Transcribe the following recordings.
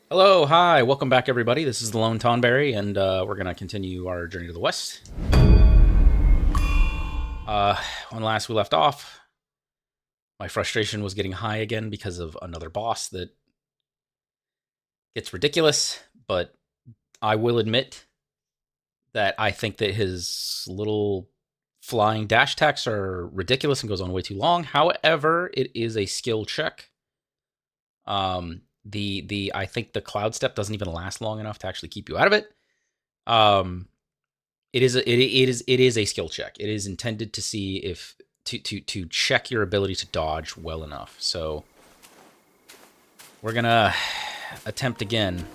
Hello, hi, welcome back, everybody. This is the Lone Tonberry, and we're gonna continue our journey to the west. When last we left off, my frustration was getting high again because of another boss that gets ridiculous. But I will admit that I think that his little flying dash attacks are ridiculous and goes on way too long. However, it is a skill check. The I think the cloud step doesn't even last long enough to actually keep you out of it. Um, it is a skill check. It is intended to see if to check your ability to dodge well enough. So we're gonna attempt again.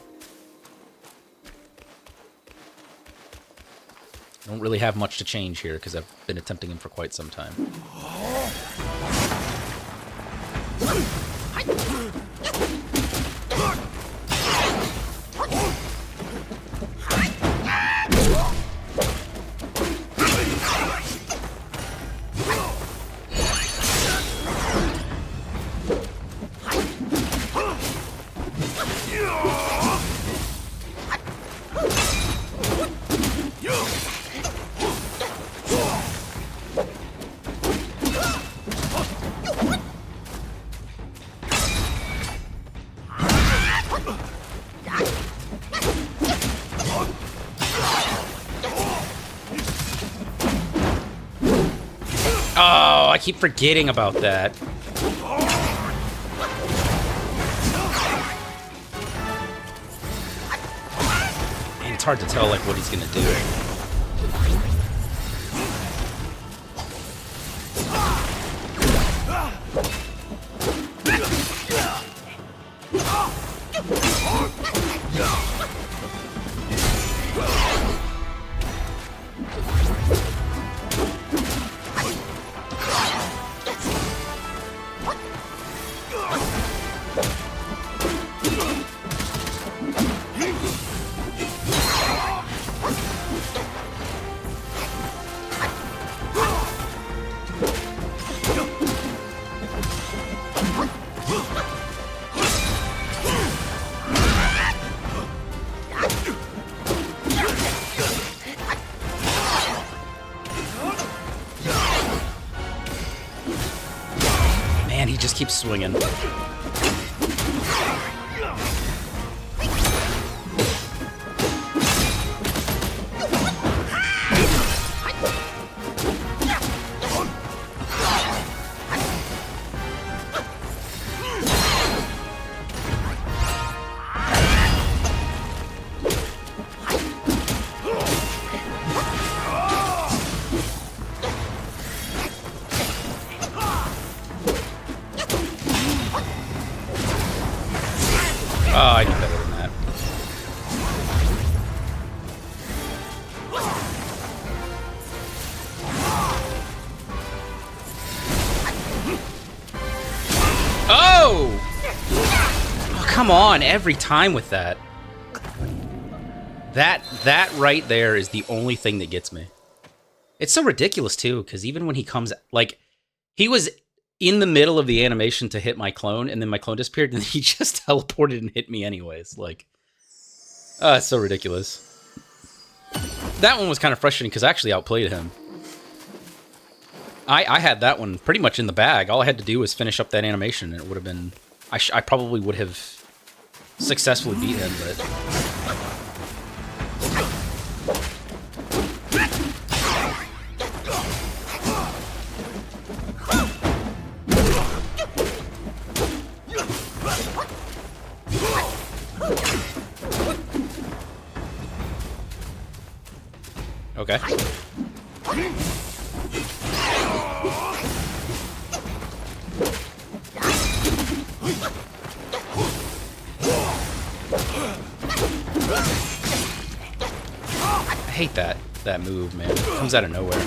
I don't really have much to change here because I've been attempting him for quite some time. Oh, I keep forgetting about that. Man, it's hard to tell like what he's gonna do. Man, he just keeps swinging. Oh, I do better than that. Oh! Oh, come on, every time with that. That right there is the only thing that gets me. It's so ridiculous, too, because even when he comes... Like, he was in the middle of the animation to hit my clone, and then my clone disappeared, and he just teleported and hit me anyways. Like, it's so ridiculous. That one was kind of frustrating because I actually outplayed him. I had that one pretty much in the bag. All I had to do was finish up that animation, and it would have been... I probably would have successfully beat him, but... Okay. I hate that move, man. It comes out of nowhere.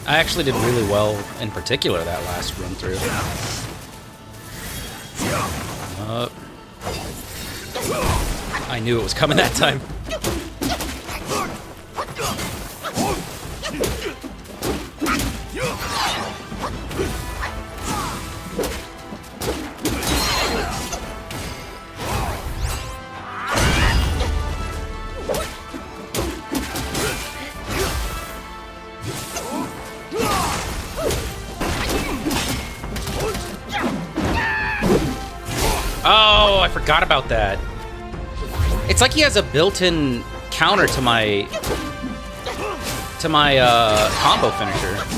I actually did really well, in particular, that last run through. I knew it was coming that time. I forgot about that. It's like he has a built-in counter to my combo finisher.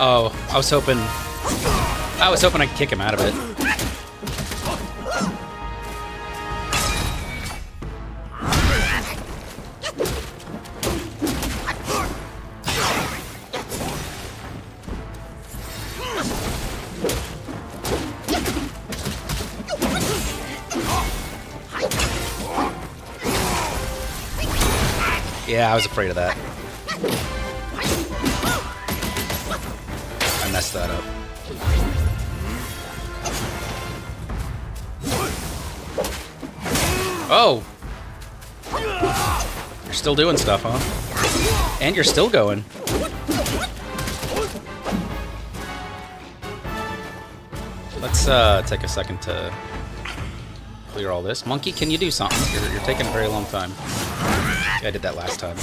Oh, I was hoping I could kick him out of it. Yeah, I was afraid of that. I messed that up. Oh! You're still doing stuff, huh? And you're still going. Let's take a second to clear all this. Monkey, can you do something? You're taking a very long time. I did that last time.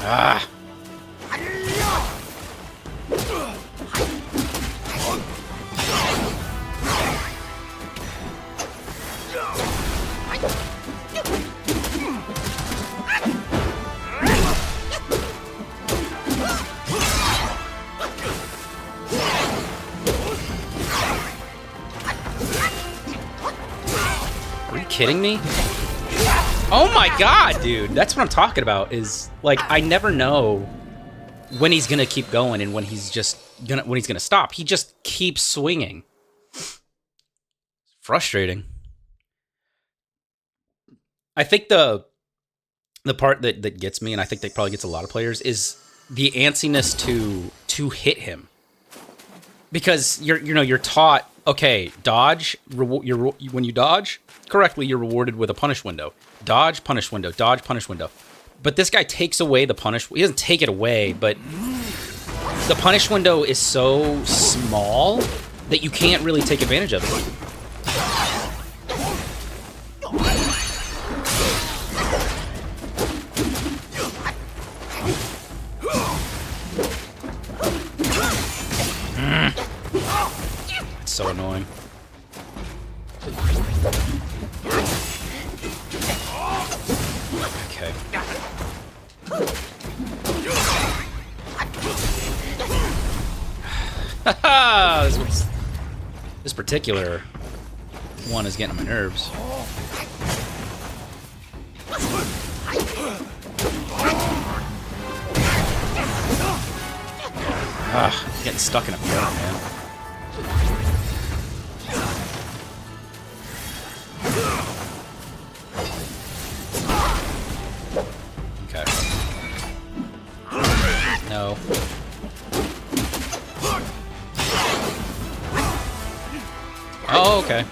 Ah! Are you kidding me? Oh my god, dude! That's what I'm talking about. Is like I never know when he's gonna keep going and when he's gonna stop. He just keeps swinging. Frustrating. I think the part that gets me, and I think that probably gets a lot of players, is the antsiness to hit him. Because you're taught, okay, dodge. When you dodge correctly, you're rewarded with a punish window. Dodge, punish window. Dodge, punish window. But this guy takes away the punish. He doesn't take it away, but the punish window is so small that you can't really take advantage of it. It's so annoying. Okay. This particular one is getting on my nerves. Getting stuck in a corner, man. Okay. No. Oh, okay.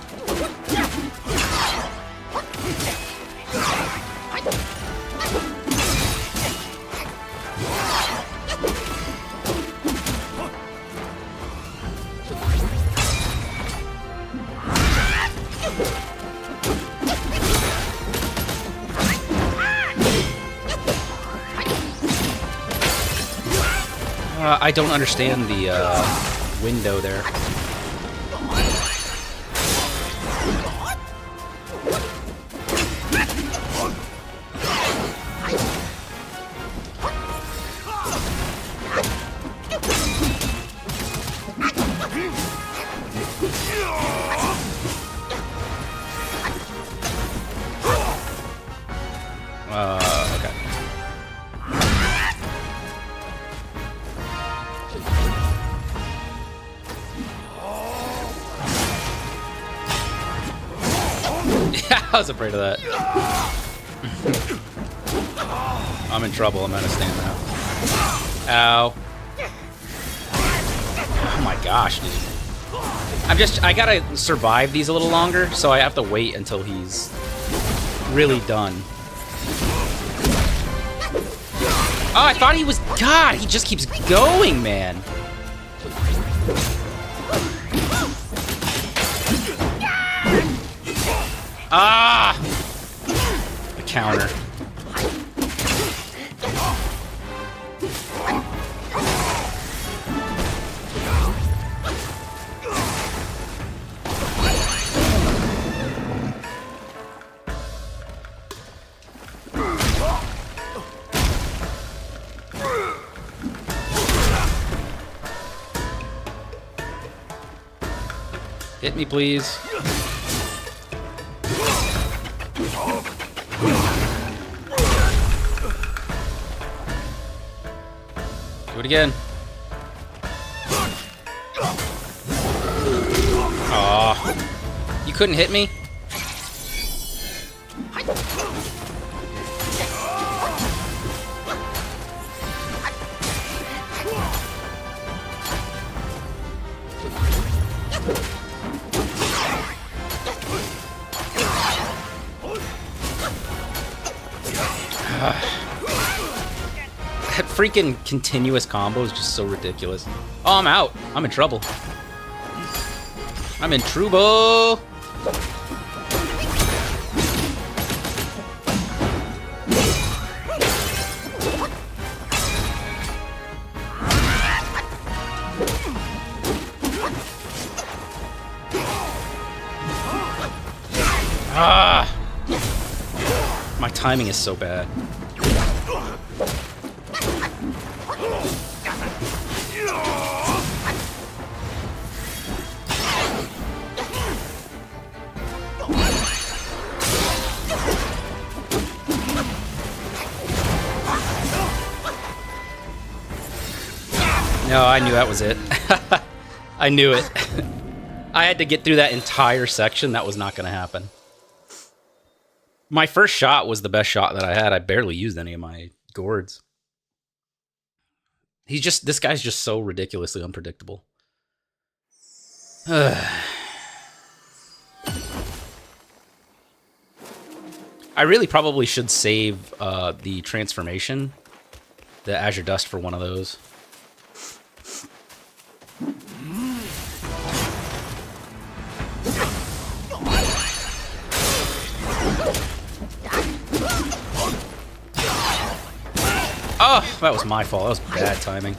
I don't understand the window there. Okay. Yeah, I was afraid of that. I'm in trouble. I'm out of stamina. Ow. Oh my gosh, dude. I gotta survive these a little longer, so I have to wait until he's really done. Oh, I thought he was... God, he just keeps going, man. Ah! The counter. Hit me, please. Do it again. Aw. You couldn't hit me? That freaking continuous combo is just so ridiculous. Oh, I'm out. I'm in trouble. I'm in trouble. Ah! My timing is so bad. No, I knew that was it. I knew it. I had to get through that entire section. That was not going to happen. My first shot was the best shot that I had. I barely used any of my gourds. This guy's just so ridiculously unpredictable. I really probably should save the transformation, the Azure Dust, for one of those. Oh, that was my fault. That was bad timing.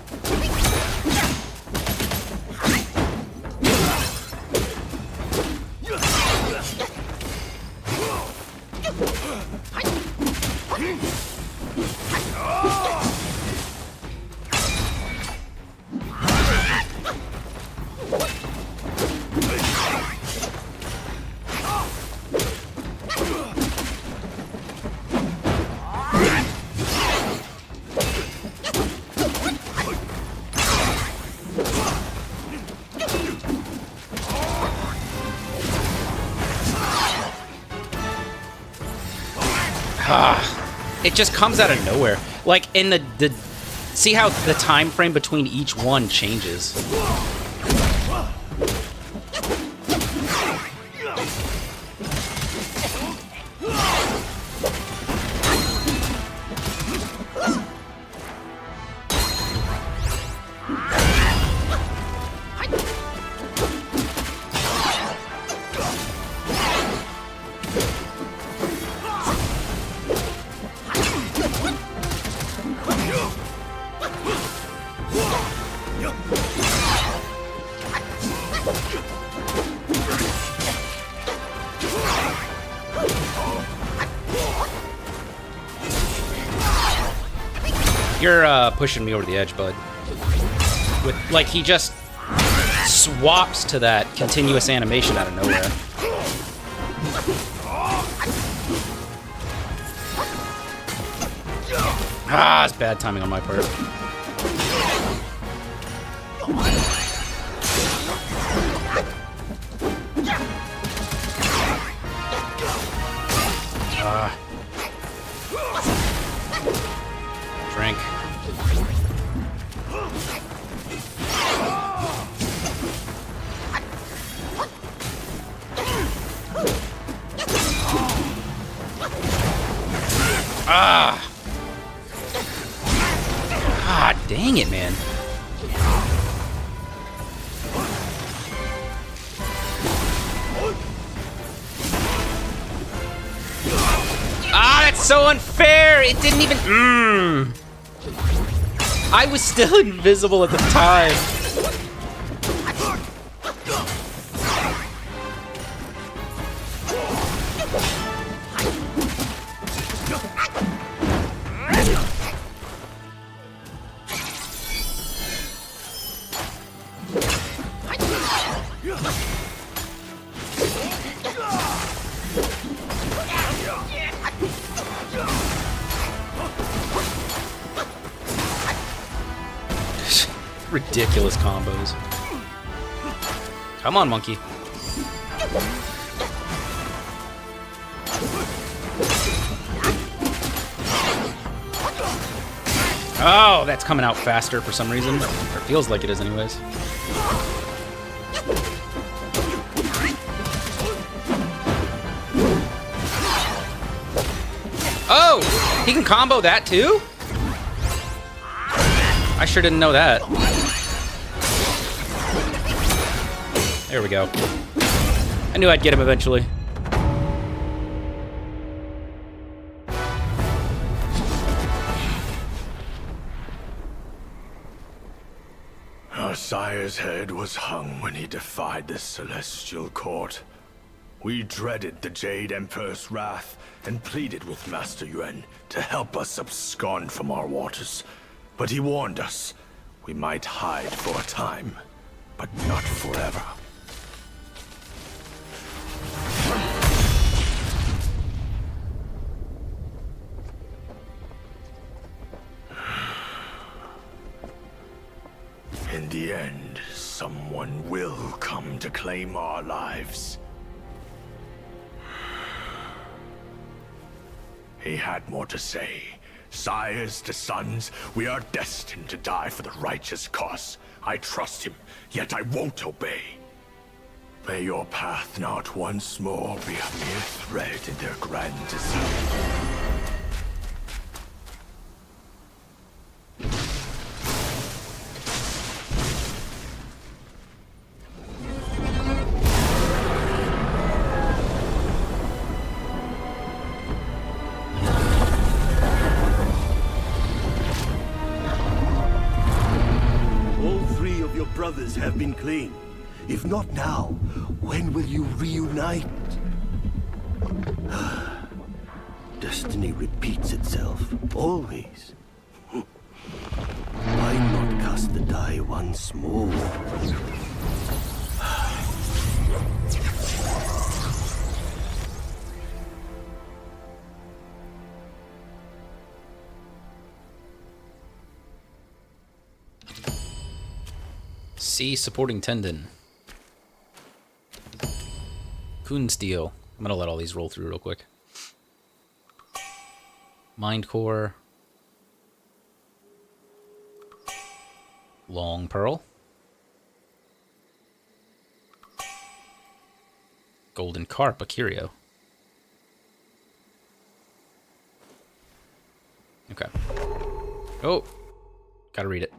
It just comes out of nowhere. Like, in the see how the time frame between each one changes. You're pushing me over the edge, bud. Like, he just swaps to that continuous animation out of nowhere. Ah, it's bad timing on my part. Drink. so unfair! It didn't even... I was still invisible at the time. Ridiculous combos. Come on, monkey. Oh, that's coming out faster for some reason. Or it feels like it is anyways. Oh, he can combo that too? I sure didn't know that. There we go. I knew I'd get him eventually. Our sire's head was hung when he defied the celestial court. We dreaded the Jade Emperor's wrath and pleaded with Master Yuan to help us abscond from our waters. But he warned us we might hide for a time, but not forever. In the end, someone will come to claim our lives. He had more to say. Sires to sons, we are destined to die for the righteous cause. I trust him, yet I won't obey. May your path not once more be a mere thread in their grand design. Brothers have been claimed. If not now, when will you reunite? Destiny repeats itself, always. Why not cast the die once more? C, supporting tendon. Kun steel. I'm gonna let all these roll through real quick. Mind core. Long pearl. Golden carp, a curio. Okay. Oh, gotta read it.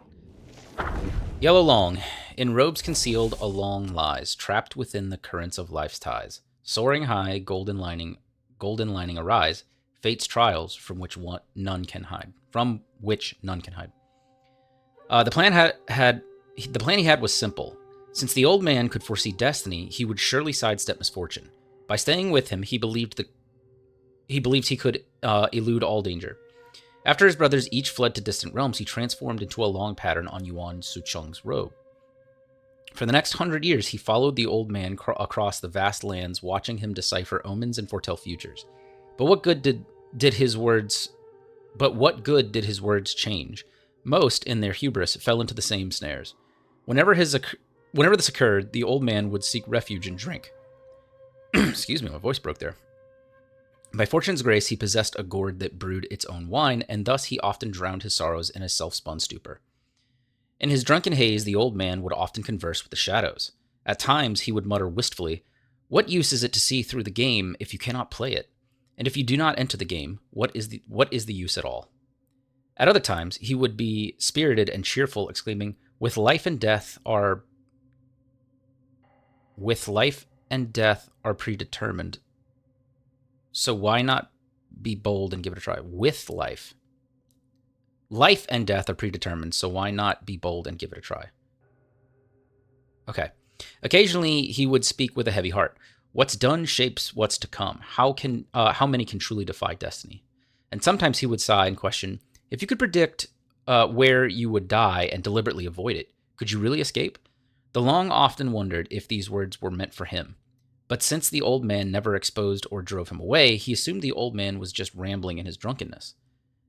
Yellow Loong. In robes concealed, a long lies, trapped within the currents of life's ties. Soaring high, golden lining arise, fate's trials from which none can hide. The plan he had was simple. Since the old man could foresee destiny, he would surely sidestep misfortune. By staying with him, he believed he could elude all danger. After his brothers each fled to distant realms, he transformed into a long pattern on Yuan Sucheng's robe. For the next 100 years, he followed the old man across the vast lands, watching him decipher omens and foretell futures. But what good did his words change? Most, in their hubris, fell into the same snares. Whenever this occurred, the old man would seek refuge in drink. Excuse me, my voice broke there. By fortune's grace, he possessed a gourd that brewed its own wine, and thus he often drowned his sorrows in a self-spun stupor. In his drunken haze, the old man would often converse with the shadows. At times, he would mutter wistfully, "What use is it to see through the game if you cannot play it? And if you do not enter the game, what is the use at all?" At other times, he would be spirited and cheerful, exclaiming, With life and death are predetermined. So why not be bold and give it a try? With life. Life and death are predetermined, so why not be bold and give it a try? Okay. Occasionally, he would speak with a heavy heart. What's done shapes what's to come. How many can truly defy destiny? And sometimes he would sigh and question, if you could predict where you would die and deliberately avoid it, could you really escape? The Long often wondered if these words were meant for him. But since the old man never exposed or drove him away, he assumed the old man was just rambling in his drunkenness.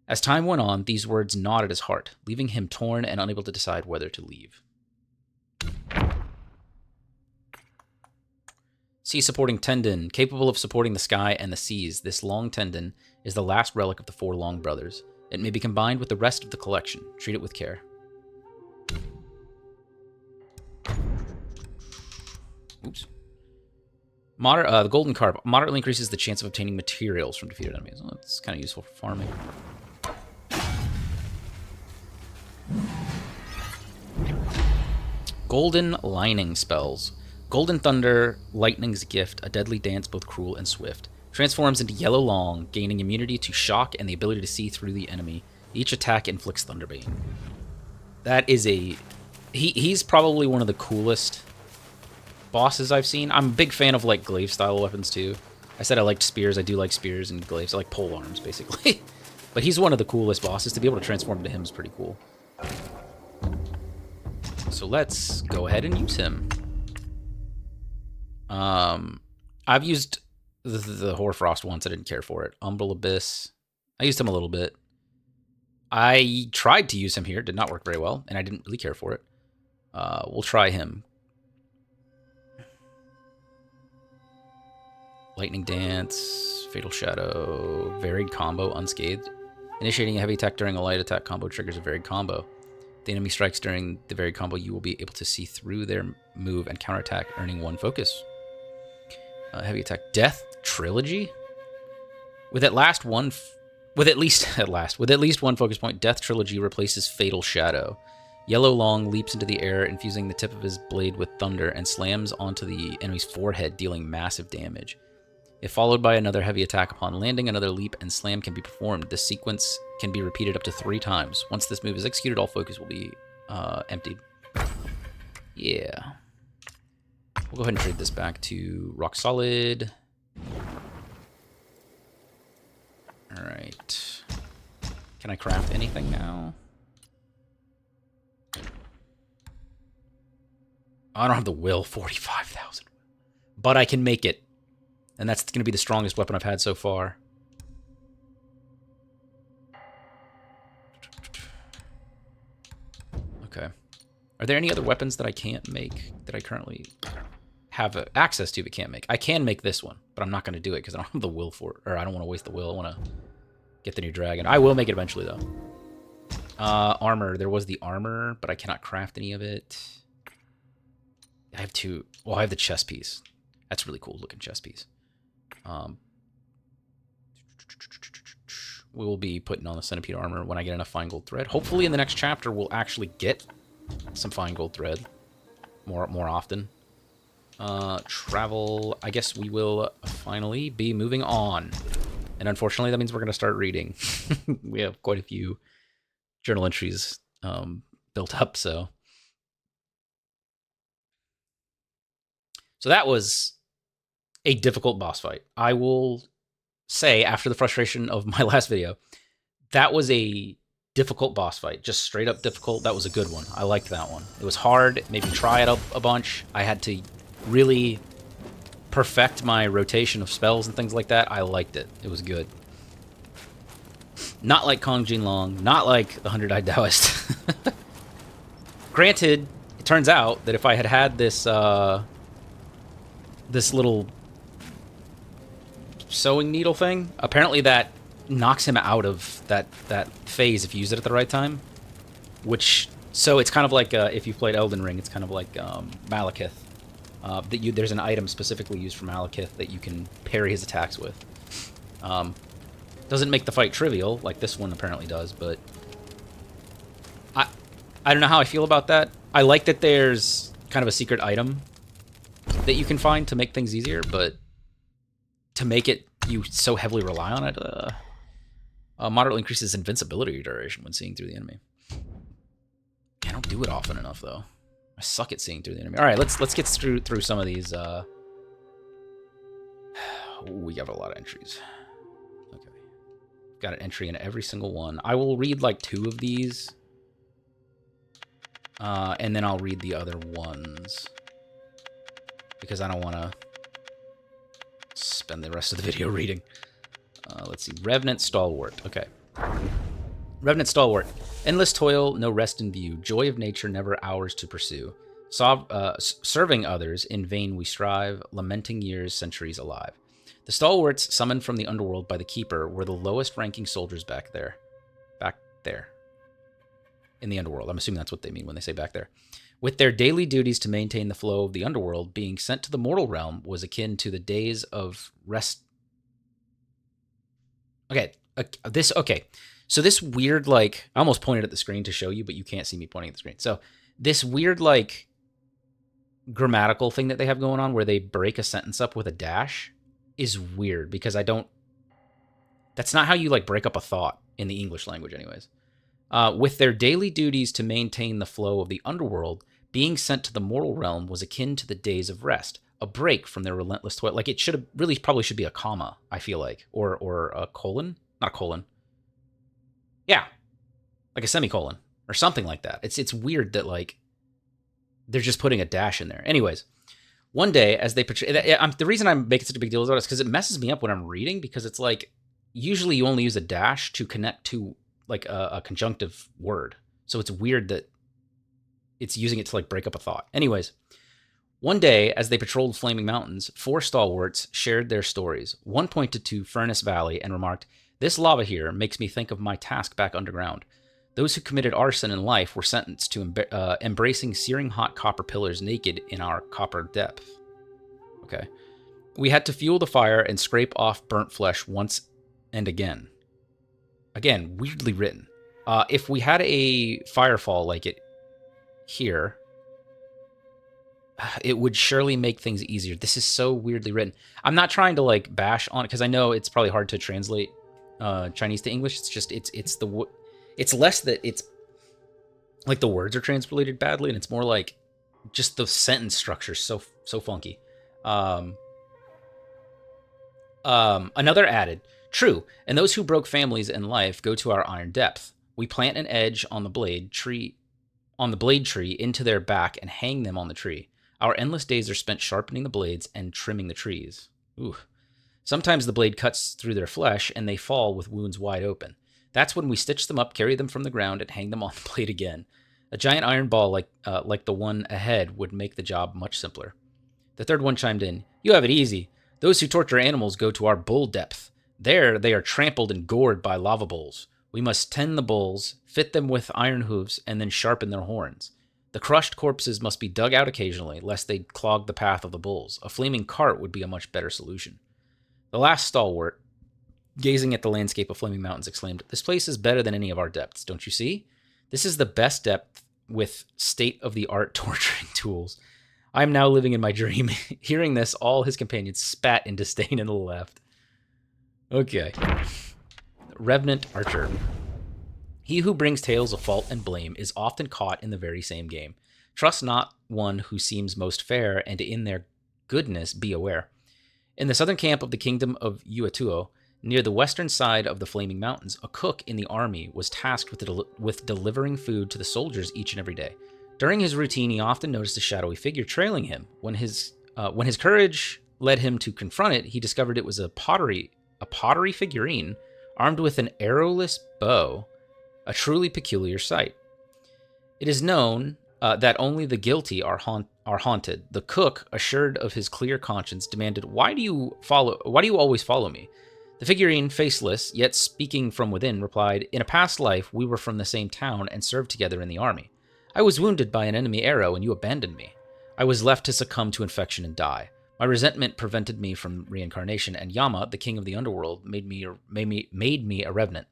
As time went on, these words gnawed at his heart, leaving him torn and unable to decide whether to leave. Sea supporting tendon, capable of supporting the sky and the seas. This long tendon is the last relic of the 4 Long brothers. It may be combined with the rest of the collection. Treat it with care. Oops. The golden carp moderately increases the chance of obtaining materials from defeated enemies. Well, that's kind of useful for farming. Golden lining spells. Golden thunder, lightning's gift, a deadly dance both cruel and swift. Transforms into Yellow Loong, gaining immunity to shock and the ability to see through the enemy. Each attack inflicts thunderbane. That is a... He's probably one of the coolest bosses I've seen. I'm a big fan of, like, glaive-style weapons, too. I said I liked spears. I do like spears and glaives. I like pole arms, basically. But he's one of the coolest bosses. To be able to transform into him is pretty cool. So let's go ahead and use him. I've used the Hoarfrost once. I didn't care for it. Umbral Abyss. I used him a little bit. I tried to use him here. Did not work very well, and I didn't really care for it. We'll try him. Lightning Dance, Fatal Shadow, Varied Combo, Unscathed. Initiating a heavy attack during a light attack combo triggers a varied combo. If the enemy strikes during the varied combo, you will be able to see through their move and counterattack, earning 1 focus. Heavy attack Death Trilogy. With at least one focus point, Death Trilogy replaces Fatal Shadow. Yellow Loong leaps into the air, infusing the tip of his blade with thunder, and slams onto the enemy's forehead, dealing massive damage. If followed by another heavy attack upon landing, another leap and slam can be performed. This sequence can be repeated up to 3 times. Once this move is executed, all focus will be emptied. Yeah. We'll go ahead and trade this back to Rock Solid. Alright. Can I craft anything now? I don't have the will, 45,000. But I can make it. And that's going to be the strongest weapon I've had so far. Okay. Are there any other weapons that I can't make that I currently have access to but can't make? I can make this one, but I'm not going to do it because I don't have the will for it. Or I don't want to waste the will. I want to get the new dragon. I will make it eventually, though. Armor. There was the armor, but I cannot craft any of it. I have two. Well, I have the chest piece. That's a really cool looking chest piece. We will be putting on the centipede armor when I get enough fine gold thread. Hopefully in the next chapter we'll actually get some fine gold thread more often. Travel. I guess we will finally be moving on. And unfortunately that means we're going to start reading. We have quite a few journal entries built up, so that was a difficult boss fight. I will say, after the frustration of my last video, that was a difficult boss fight. Just straight up difficult. That was a good one. I liked that one. It was hard. It made me try it a bunch. I had to really perfect my rotation of spells and things like that. I liked it. It was good. Not like Kong Jin Long. Not like the 100-Eyed Taoist. Granted, it turns out that if I had had this this little sewing needle thing, apparently that knocks him out of that phase if you use it at the right time. So it's kind of like if you've played Elden Ring, it's kind of like Malekith. There's an item specifically used for Malekith that you can parry his attacks with. Doesn't make the fight trivial like this one apparently does, but I don't know how I feel about that. I like that there's kind of a secret item that you can find to make things easier, but to make it you so heavily rely on it, moderately increases invincibility duration when seeing through the enemy. I don't do it often enough though. I suck at seeing through the enemy. All right, let's get through some of these. We got a lot of entries. Okay, got an entry in every single one. I will read like 2 of these, and then I'll read the other ones because I don't want to spend the rest of the video reading. Let's see. Revenant Stalwart. Okay. Revenant Stalwart. Endless toil, no rest in view. Joy of nature, never ours to pursue. Serving others, in vain we strive. Lamenting years, centuries alive. The stalwarts, summoned from the underworld by the Keeper, were the lowest-ranking soldiers back there. Back there. In the underworld. I'm assuming that's what they mean when they say back there. With their daily duties to maintain the flow of the underworld, being sent to the mortal realm was akin to the days of rest. Okay. So this weird, like, I almost pointed at the screen to show you, but you can't see me pointing at the screen. So this weird, like, grammatical thing that they have going on where they break a sentence up with a dash is weird because that's not how you, like, break up a thought in the English language anyways. With their daily duties to maintain the flow of the underworld, being sent to the mortal realm was akin to the days of rest, a break from their relentless toil. Like, it should have really probably should be a comma, I feel like, or a colon, not a colon. Yeah, like a semicolon or something like that. It's weird that, like, they're just putting a dash in there. Anyways, one day as they portray, the reason I'm making such a big deal about it is because it messes me up when I'm reading, because it's like usually you only use a dash to connect to like a conjunctive word. So it's weird that it's using it to like break up a thought. Anyways, one day as they patrolled Flaming Mountains, 4 stalwarts shared their stories. One pointed to Furnace Valley and remarked, "This lava here makes me think of my task back underground. Those who committed arson in life were sentenced to embracing searing hot copper pillars naked in our copper depth. Okay. We had to fuel the fire and scrape off burnt flesh once and again." Again, weirdly written. If we had a firefall like it here, it would surely make things easier. This is so weirdly written. I'm not trying to like bash on it because I know it's probably hard to translate Chinese to English. It's just it's less that it's like the words are translated badly, and it's more like just the sentence structure so funky. Another added, "True, and those who broke families in life go to our iron depth. We plant an edge on the blade tree into their back and hang them on the tree. Our endless days are spent sharpening the blades and trimming the trees. Ooh. Sometimes the blade cuts through their flesh and they fall with wounds wide open. That's when we stitch them up, carry them from the ground, and hang them on the blade again. A giant iron ball like the one ahead would make the job much simpler." The third one chimed in, "You have it easy. Those who torture animals go to our bull depth. There they are trampled and gored by lava bulls. We must tend the bulls, fit them with iron hooves, and then sharpen their horns. The crushed corpses must be dug out occasionally, lest they clog the path of the bulls. A flaming cart would be a much better solution." The last stalwart, gazing at the landscape of Flaming Mountains, exclaimed, "This place is better than any of our depths, don't you see? This is the best depth with state-of-the-art torturing tools. I am now living in my dream." Hearing this, all his companions spat in disdain and laughed. Okay. Revenant Archer. He who brings tales of fault and blame is often caught in the very same game. Trust not one who seems most fair, and in their goodness be aware. In the southern camp of the kingdom of Yuetuo, near the western side of the Flaming Mountains, a cook in the army was tasked with delivering food to the soldiers each and every day. During his routine, he often noticed a shadowy figure trailing him. When his courage led him to confront it, he discovered it was a pottery figurine armed with an arrowless bow, a truly peculiar sight. It is known that only the guilty are haunted. The cook, assured of his clear conscience, demanded, Why do you always follow me?" The figurine, faceless, yet speaking from within, replied, "In a past life, we were from the same town and served together in the army. I was wounded by an enemy arrow and you abandoned me. I was left to succumb to infection and die. My resentment prevented me from reincarnation, and Yama, the king of the underworld, made me a revenant.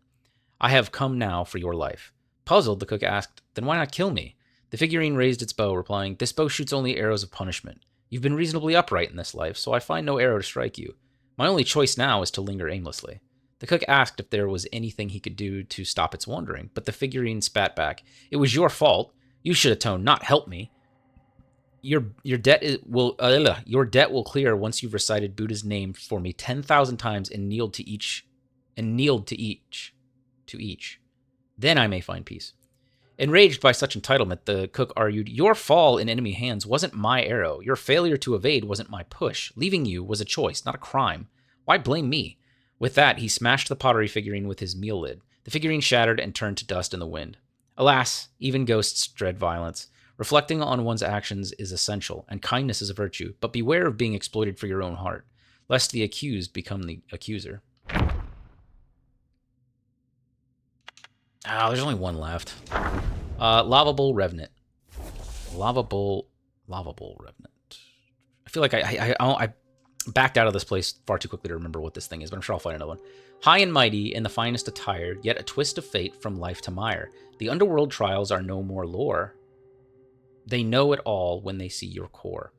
I have come now for your life." Puzzled, the cook asked, "Then why not kill me?" The figurine raised its bow, replying, "This bow shoots only arrows of punishment. You've been reasonably upright in this life, so I find no arrow to strike you. My only choice now is to linger aimlessly. The cook asked if there was anything he could do to stop its wandering, but the figurine spat back. It was your fault. You should atone, not help me. Your debt will clear once you've recited Buddha's name for me 10,000 times and kneeled to each. Then I may find peace. Enraged by such entitlement, the cook argued, your fall in enemy hands wasn't my arrow. Your failure to evade wasn't my push. Leaving you was a choice, not a crime. Why blame me? With that, he smashed the pottery figurine with his meal lid. The figurine shattered and turned to dust in the wind. Alas, even ghosts dread violence. Reflecting on one's actions is essential, and kindness is a virtue, but beware of being exploited for your own heart, lest the accused become the accuser. There's only one left. Lovable Revenant. Lovable Revenant. I feel like I backed out of this place far too quickly to remember what this thing is, but I'm sure I'll find another one. High and mighty, in the finest attire, yet a twist of fate from life to mire. The underworld trials are no more lore. They know it all when they see your core.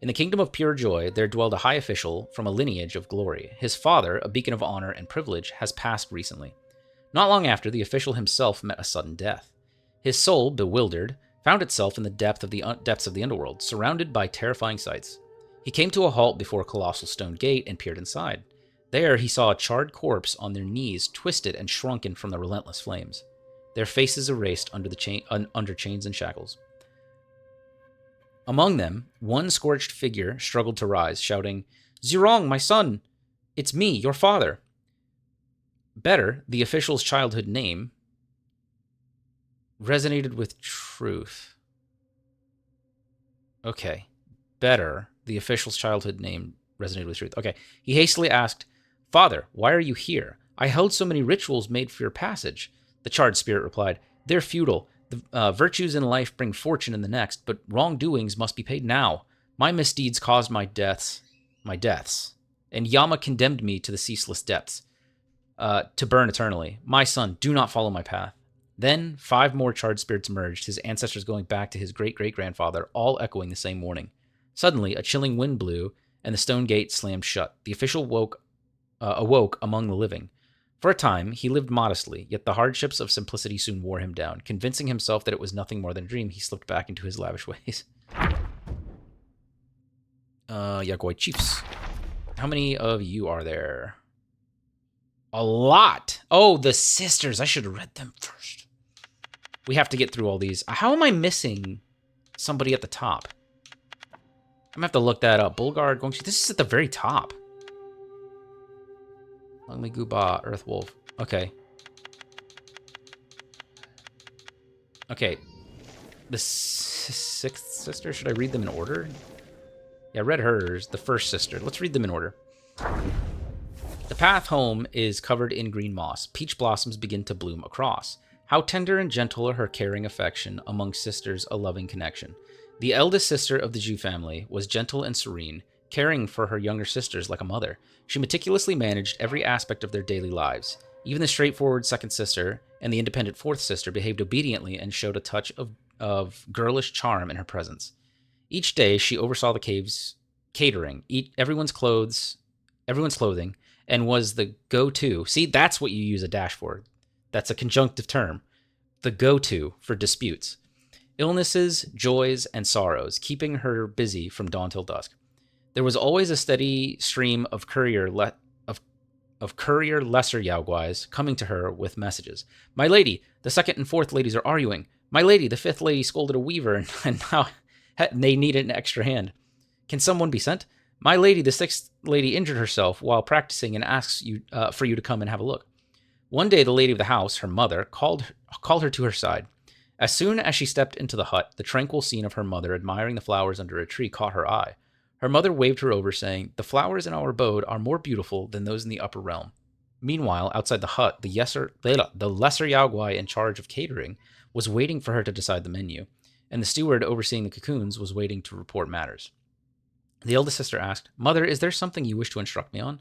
In the kingdom of pure joy, there dwelled a high official from a lineage of glory. His father, a beacon of honor and privilege, has passed recently. Not long after, the official himself met a sudden death. His soul, bewildered, found itself in the depths of the underworld, surrounded by terrifying sights. He came to a halt before a colossal stone gate and peered inside. There, he saw a charred corpse on their knees, twisted and shrunken from the relentless flames, their faces erased under chains and shackles. Among them, one scorched figure struggled to rise, shouting, Zirong, my son! It's me, your father! Better, the official's childhood name, resonated with truth. Okay. Better, the official's childhood name resonated with truth. Okay. He hastily asked, Father, why are you here? I held so many rituals made for your passage. The charred spirit replied, They're futile. The virtues in life bring fortune in the next, but wrongdoings must be paid now. My misdeeds caused my deaths, and Yama condemned me to the ceaseless depths, to burn eternally. My son, do not follow my path. Then 5 more charred spirits emerged, his ancestors going back to his great-great-grandfather, all echoing the same warning. Suddenly, a chilling wind blew, and the stone gate slammed shut. The official awoke among the living. For a time, he lived modestly, yet the hardships of simplicity soon wore him down. Convincing himself that it was nothing more than a dream, he slipped back into his lavish ways. Yagoi Chiefs. How many of you are there? A lot! Oh, the sisters! I should have read them first. We have to get through all these. How am I missing somebody at the top? I'm gonna have to look that up. Bulgar, Gongshi. This is at the very top. Lungli Guba, Earth Wolf. Okay. Okay. The 6th sister, should I read them in order? Yeah, I read hers, the first sister. Let's read them in order. The path home is covered in green moss. Peach blossoms begin to bloom across. How tender and gentle are her caring affection, among sisters a loving connection. The eldest sister of the Zhu family was gentle and serene, caring for her younger sisters like a mother. She meticulously managed every aspect of their daily lives. Even the straightforward second sister and the independent fourth sister behaved obediently and showed a touch of girlish charm in her presence. Each day, she oversaw the cave's catering, everyone's clothing, and was the go-to. See, that's what you use a dash for. That's a conjunctive term. The go-to for disputes. Illnesses, joys, and sorrows, keeping her busy from dawn till dusk. There was always a steady stream of courier lesser Yaoguais coming to her with messages. My lady, the 2nd and 4th ladies are arguing. My lady, the 5th lady scolded a weaver, and now they need an extra hand. Can someone be sent? My lady, the 6th lady, injured herself while practicing and asks you for you to come and have a look. One day, the lady of the house, her mother, called her to her side. As soon as she stepped into the hut, the tranquil scene of her mother admiring the flowers under a tree caught her eye. Her mother waved her over, saying, The flowers in our abode are more beautiful than those in the upper realm. Meanwhile, outside the hut, the lesser Yaoguai in charge of catering was waiting for her to decide the menu, and the steward overseeing the cocoons was waiting to report matters. The eldest sister asked, Mother, is there something you wish to instruct me on?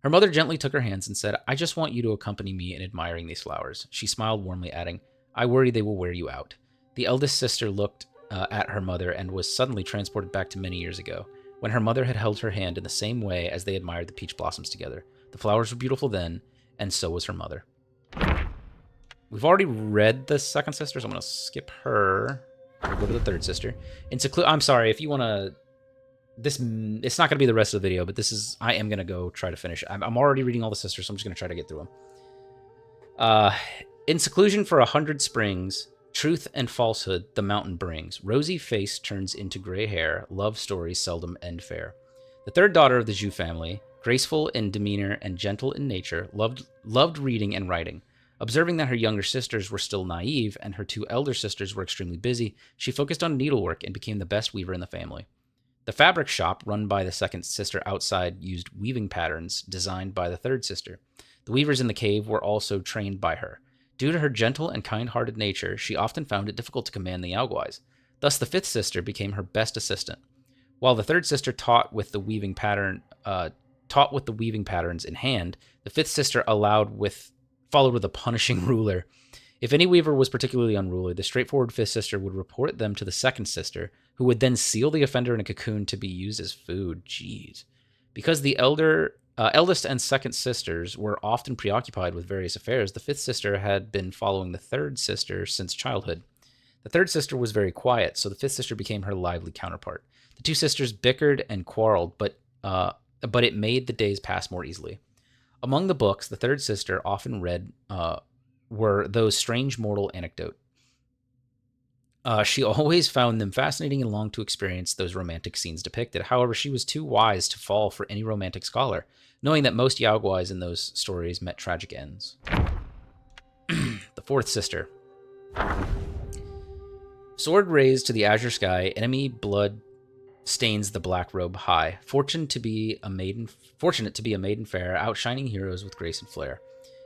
Her mother gently took her hands and said, I just want you to accompany me in admiring these flowers. She smiled warmly, adding, I worry they will wear you out. The eldest sister looked at her mother and was suddenly transported back to many years ago. when her mother had held her hand in the same way as they admired the peach blossoms together. The flowers were beautiful then, and so was her mother. We've already read the second sister, so I'm going to skip her. We'll go to the third sister. I'm sorry, if you want to... It's not going to be the rest of the video, but I am going to go try to finish. I'm already reading all the sisters, so I'm just going to try to get through them. In seclusion for 100 springs, truth and falsehood the mountain brings. Rosy face turns into gray hair. Love stories seldom end fair. The third daughter of the Zhu family, graceful in demeanor and gentle in nature, loved reading and writing. Observing that her younger sisters were still naive and her two elder sisters were extremely busy, she focused on needlework and became the best weaver in the family. The fabric shop run by the second sister outside used weaving patterns designed by the third sister. The weavers in the cave were also trained by her. Due to her gentle and kind-hearted nature, she often found it difficult to command the Yaoguais. Thus, the fifth sister became her best assistant. While the third sister taught with the weaving patterns in hand, the fifth sister followed with a punishing ruler. If any weaver was particularly unruly, the straightforward fifth sister would report them to the second sister, who would then seal the offender in a cocoon to be used as food. Jeez. Because the eldest and second sisters were often preoccupied with various affairs, the fifth sister had been following the third sister since childhood. The third sister was very quiet, so the fifth sister became her lively counterpart. The two sisters bickered and quarreled, but it made the days pass more easily. Among the books the third sister often read were those strange mortal anecdote. She always found them fascinating and longed to experience those romantic scenes depicted. However, she was too wise to fall for any romantic scholar, knowing that most Yaoguais in those stories met tragic ends. The fourth sister. Sword raised to the azure sky, enemy blood stains the black robe high. Fortunate to be a maiden fair, outshining heroes with grace and flair.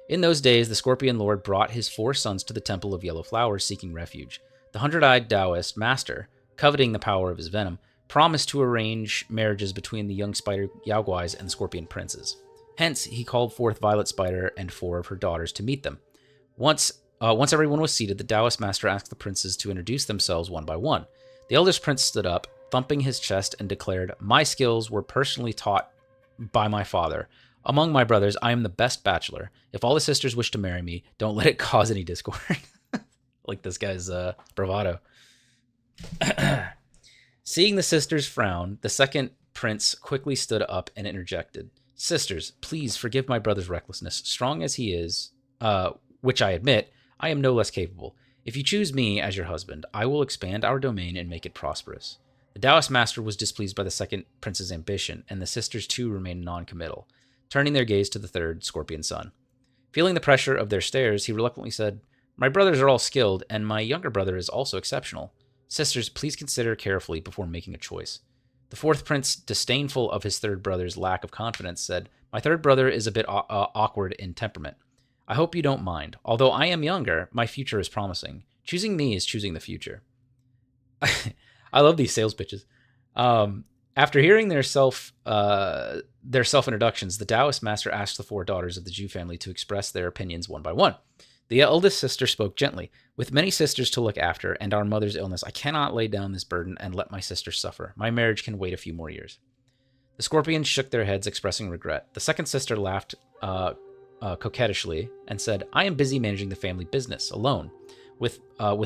In those days, the Scorpion Lord brought his 4 sons to the Temple of Yellow Flowers, seeking refuge. The 100-eyed Taoist master, coveting the power of his venom, promised to arrange marriages between the young spider Yaoguais and the Scorpion Princes. Hence, he called forth Violet Spider and 4 of her daughters to meet them. Once everyone was seated, the Taoist master asked the princes to introduce themselves one by one. The eldest prince stood up, thumping his chest, and declared, "My skills were personally taught by my father. Among my brothers, I am the best bachelor. If all the sisters wish to marry me, don't let it cause any discord." Like this guy's bravado. Seeing the sisters frown, the second prince quickly stood up and interjected. "Sisters, please forgive my brother's recklessness. Strong as he is, which I admit, I am no less capable. If you choose me as your husband, I will expand our domain and make it prosperous." The Taoist master was displeased by the second prince's ambition, and the sisters too remained non-committal, turning their gaze to the third scorpion son. Feeling the pressure of their stares, he reluctantly said, "My brothers are all skilled, and my younger brother is also exceptional. Sisters, please consider carefully before making a choice." The fourth prince, disdainful of his third brother's lack of confidence, said, "My third brother is a bit awkward in temperament. I hope you don't mind. Although I am younger, my future is promising. Choosing me is choosing the future." I love these sales pitches. After hearing their self-introductions, the Taoist master asked the 4 daughters of the Zhu family to express their opinions one by one. The eldest sister spoke gently. "With many sisters to look after and our mother's illness, I cannot lay down this burden and let my sisters suffer. My marriage can wait a few more years." The scorpions shook their heads, expressing regret. The second sister laughed coquettishly and said, "I am busy managing the family business alone, with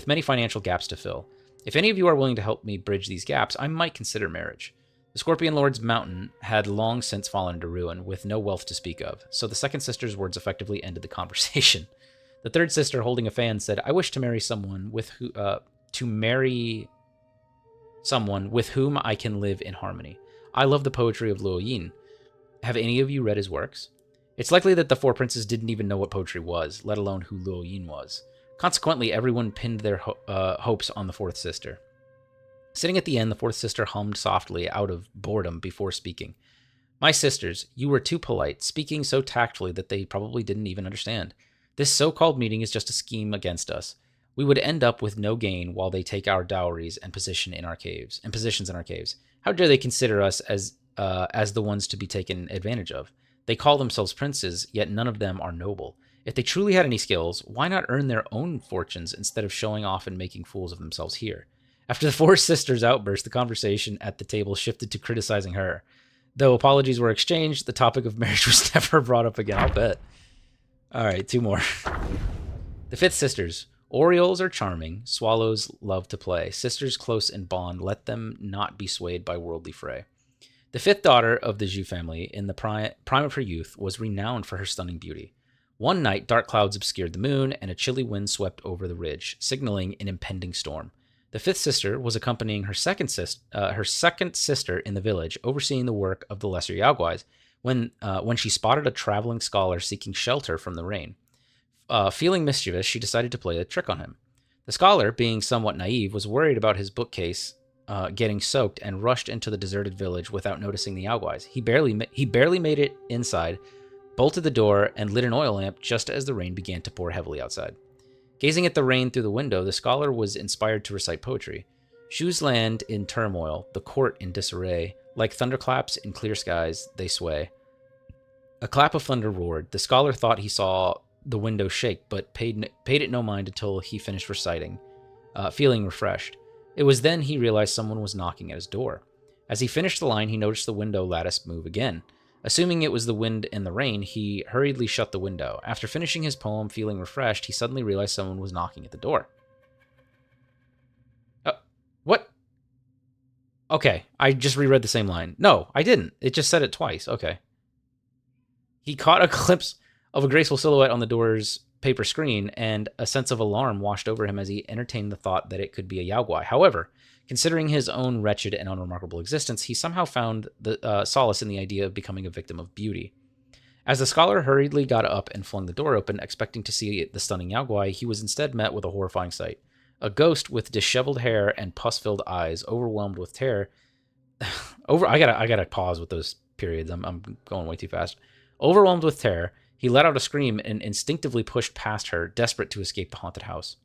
many financial gaps to fill. If any of you are willing to help me bridge these gaps, I might consider marriage." The Scorpion Lord's mountain had long since fallen into ruin, with no wealth to speak of, so the second sister's words effectively ended the conversation. The third sister, holding a fan, said, "I wish to marry someone with whom I can live in harmony. I love the poetry of Luo Yin. Have any of you read his works?" It's likely that the 4 princes didn't even know what poetry was, let alone who Luo Yin was. Consequently, everyone pinned their hopes on the fourth sister. Sitting at the end, the fourth sister hummed softly out of boredom before speaking. "My sisters, you were too polite, speaking so tactfully that they probably didn't even understand. This so-called meeting is just a scheme against us. We would end up with no gain while they take our dowries and positions in our caves. How dare they consider us as the ones to be taken advantage of? They call themselves princes, yet none of them are noble. If they truly had any skills, why not earn their own fortunes instead of showing off and making fools of themselves here? After the four sisters' outburst, the conversation at the table shifted to criticizing her. Though apologies were exchanged, the topic of marriage was never brought up again. I'll bet. All right, two more. The fifth sisters. Orioles are charming. Swallows love to play. Sisters close in bond. Let them not be swayed by worldly fray. The fifth daughter of the Zhu family, in the prime of her youth, was renowned for her stunning beauty. One night, dark clouds obscured the moon, and a chilly wind swept over the ridge, signaling an impending storm. The fifth sister was accompanying her second sister in the village, overseeing the work of the lesser Yaoguais, when she spotted a traveling scholar seeking shelter from the rain. Feeling mischievous, she decided to play a trick on him. The scholar, being somewhat naive, was worried about his bookcase getting soaked and rushed into the deserted village without noticing the Yaoguais. He barely made it inside, bolted the door, and lit an oil lamp just as the rain began to pour heavily outside. Gazing at the rain through the window, the scholar was inspired to recite poetry. Shoes land in turmoil, the court in disarray. Like thunderclaps in clear skies, they sway. A clap of thunder roared. The scholar thought he saw the window shake, but paid it no mind until he finished reciting, feeling refreshed. It was then he realized someone was knocking at his door. As he finished the line, he noticed the window lattice move again. Assuming it was the wind and the rain, he hurriedly shut the window. After finishing his poem, feeling refreshed, he suddenly realized someone was knocking at the door. What? Okay, I just reread the same line. No, I didn't. It just said it twice. Okay. He caught a glimpse of a graceful silhouette on the door's paper screen, and a sense of alarm washed over him as he entertained the thought that it could be a Yaoguai. However, considering his own wretched and unremarkable existence, he somehow found the solace in the idea of becoming a victim of beauty. As the scholar hurriedly got up and flung the door open, expecting to see the stunning Yaoguai, he was instead met with a horrifying sight. A ghost with disheveled hair and pus-filled eyes, overwhelmed with terror. I gotta pause with those periods. I'm going way too fast. Overwhelmed with terror, he let out a scream and instinctively pushed past her, desperate to escape the haunted house.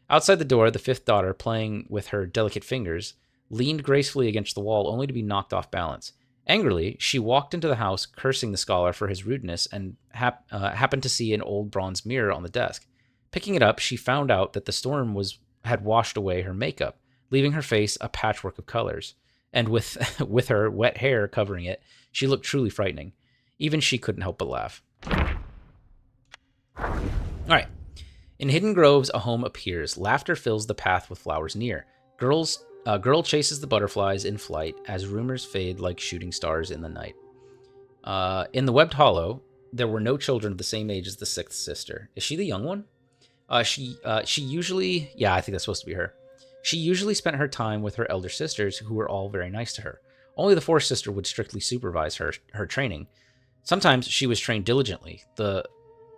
Outside the door, the fifth daughter, playing with her delicate fingers, leaned gracefully against the wall, only to be knocked off balance. Angrily, she walked into the house, cursing the scholar for his rudeness, and happened to see an old bronze mirror on the desk. Picking it up, she found out that the storm had washed away her makeup, leaving her face a patchwork of colors. And with her wet hair covering it, she looked truly frightening. Even she couldn't help but laugh. All right. In hidden groves, a home appears. Laughter fills the path with flowers near. Girl chases the butterflies in flight as rumors fade like shooting stars in the night. In the webbed hollow, there were no children of the same age as the sixth sister. Is she the young one? She usually... Yeah, I think that's supposed to be her. She usually spent her time with her elder sisters, who were all very nice to her. Only the fourth sister would strictly supervise her training. Sometimes she was trained diligently.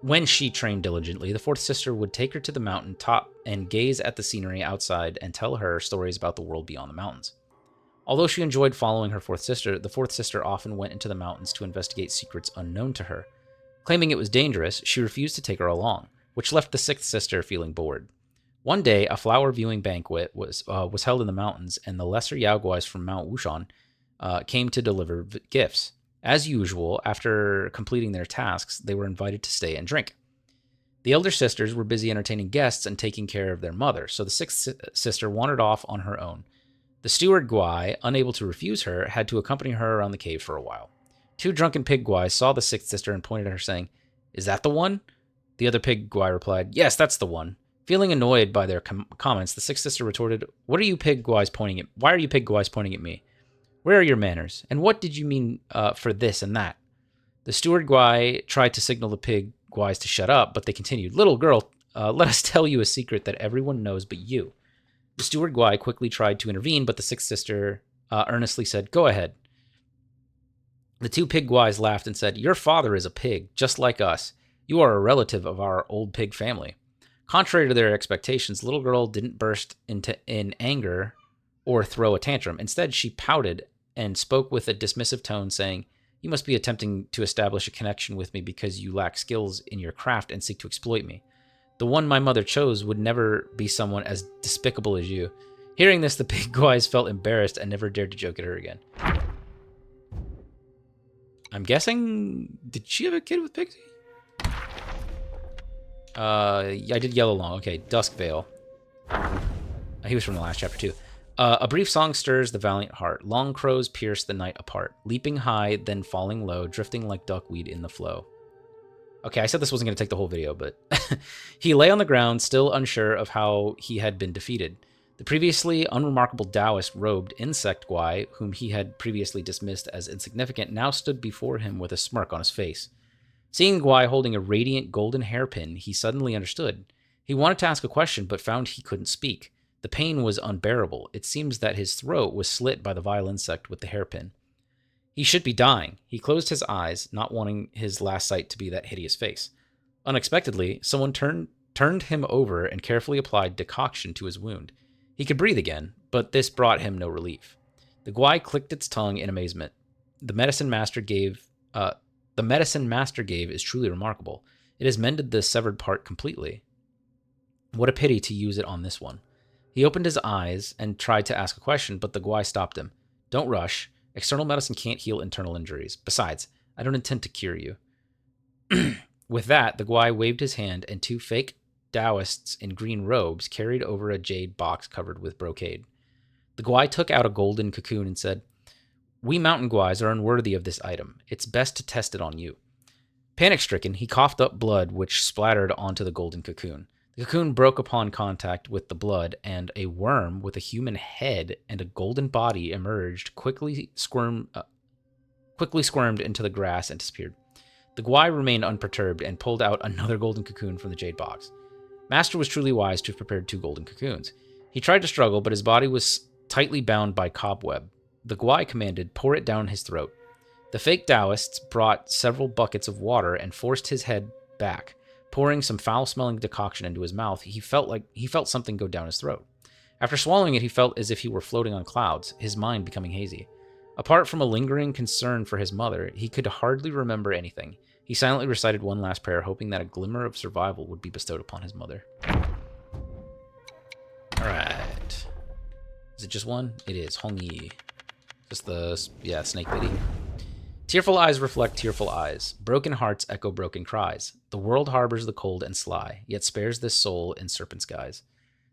When she trained diligently, the fourth sister would take her to the mountain top and gaze at the scenery outside and tell her stories about the world beyond the mountains. Although she enjoyed following her fourth sister, the fourth sister often went into the mountains to investigate secrets unknown to her. Claiming it was dangerous, she refused to take her along, which left the sixth sister feeling bored. One day, a flower viewing banquet was held in the mountains, and the lesser Yaoguais from Mount Wushan came to deliver gifts. As usual, after completing their tasks, they were invited to stay and drink. The elder sisters were busy entertaining guests and taking care of their mother, so the sixth sister wandered off on her own. The steward Guai, unable to refuse her, had to accompany her around the cave for a while. Two drunken pig Guais saw the sixth sister and pointed at her, saying, "Is that the one?" The other pig Guai replied, "Yes, that's the one." Feeling annoyed by their comments, the sixth sister retorted, Why are you pig Guais pointing at me? Where are your manners? And what did you mean for this and that? The steward Guai tried to signal the pig Guais to shut up, but they continued, "Little girl, let us tell you a secret that everyone knows but you." The steward Guai quickly tried to intervene, but the sixth sister earnestly said, "Go ahead." The two pig Guais laughed and said, "Your father is a pig, just like us. You are a relative of our old pig family." Contrary to their expectations, the little girl didn't burst in anger or throw a tantrum. Instead, she pouted and spoke with a dismissive tone, saying, "You must be attempting to establish a connection with me because you lack skills in your craft and seek to exploit me. The one my mother chose would never be someone as despicable as you." Hearing this, the pig Guais felt embarrassed and never dared to joke at her again. I'm guessing... Did she have a kid with Pixie? Yeah, I did Yellow Loong. Okay, Dusk Veil. He was from the last chapter, too. A brief song stirs the valiant heart. Long crows pierce the night apart, leaping high, then falling low, drifting like duckweed in the flow. Okay, I said this wasn't going to take the whole video, but he lay on the ground, still unsure of how he had been defeated. The previously unremarkable Taoist-robed insect Guai, whom he had previously dismissed as insignificant, now stood before him with a smirk on his face. Seeing Guai holding a radiant golden hairpin, he suddenly understood. He wanted to ask a question, but found he couldn't speak. The pain was unbearable. It seems that his throat was slit by the vile insect with the hairpin. He should be dying. He closed his eyes, not wanting his last sight to be that hideous face. Unexpectedly, someone turned him over and carefully applied decoction to his wound. He could breathe again, but this brought him no relief. The Guai clicked its tongue in amazement. The medicine master gave is truly remarkable. It has mended the severed part completely. What a pity to use it on this one. He opened his eyes and tried to ask a question, but the Guai stopped him. Don't rush. External medicine can't heal internal injuries. Besides, I don't intend to cure you. With that, the Guai waved his hand, and two fake Taoists in green robes carried over a jade box covered with brocade. The Guai took out a golden cocoon and said, "We mountain Guais are unworthy of this item. It's best to test it on you." Panic-stricken, he coughed up blood which splattered onto the golden cocoon. The cocoon broke upon contact with the blood, and a worm with a human head and a golden body emerged, quickly squirmed into the grass and disappeared. The Guai remained unperturbed and pulled out another golden cocoon from the jade box. Master was truly wise to have prepared two golden cocoons. He tried to struggle, but his body was tightly bound by cobweb. The Guai commanded, "Pour it down his throat." The fake Taoists brought several buckets of water and forced his head back. Pouring some foul-smelling decoction into his mouth, he felt something go down his throat. After swallowing it, he felt as if he were floating on clouds, his mind becoming hazy. Apart from a lingering concern for his mother, he could hardly remember anything. He silently recited one last prayer, hoping that a glimmer of survival would be bestowed upon his mother. Alright. Is it just one? It is. Hongyi. Just the, snake lady. Tearful eyes reflect tearful eyes. Broken hearts echo broken cries. The world harbors the cold and sly, yet spares this soul in serpent's guise.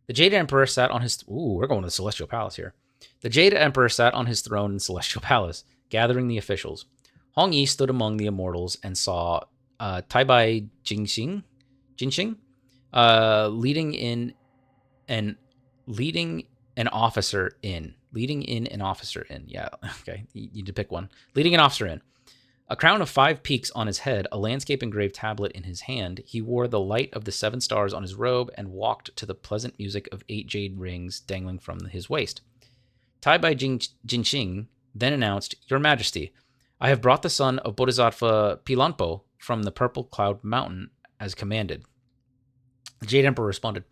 The Jade Emperor sat on his... Ooh, we're going to the Celestial Palace here. The Jade Emperor sat on his throne in the Celestial Palace, gathering the officials. Hong Yi stood among the immortals and saw Taibai Jinxing leading an officer in. Yeah, okay, you need to pick one. Leading an officer in. A crown of 5 peaks on his head, a landscape-engraved tablet in his hand, he wore the light of the 7 stars on his robe and walked to the pleasant music of 8 jade rings dangling from his waist. Taibai Jinxing then announced, "Your Majesty, I have brought the son of Bodhisattva Pilanpo from the Purple Cloud Mountain as commanded." The Jade Emperor responded,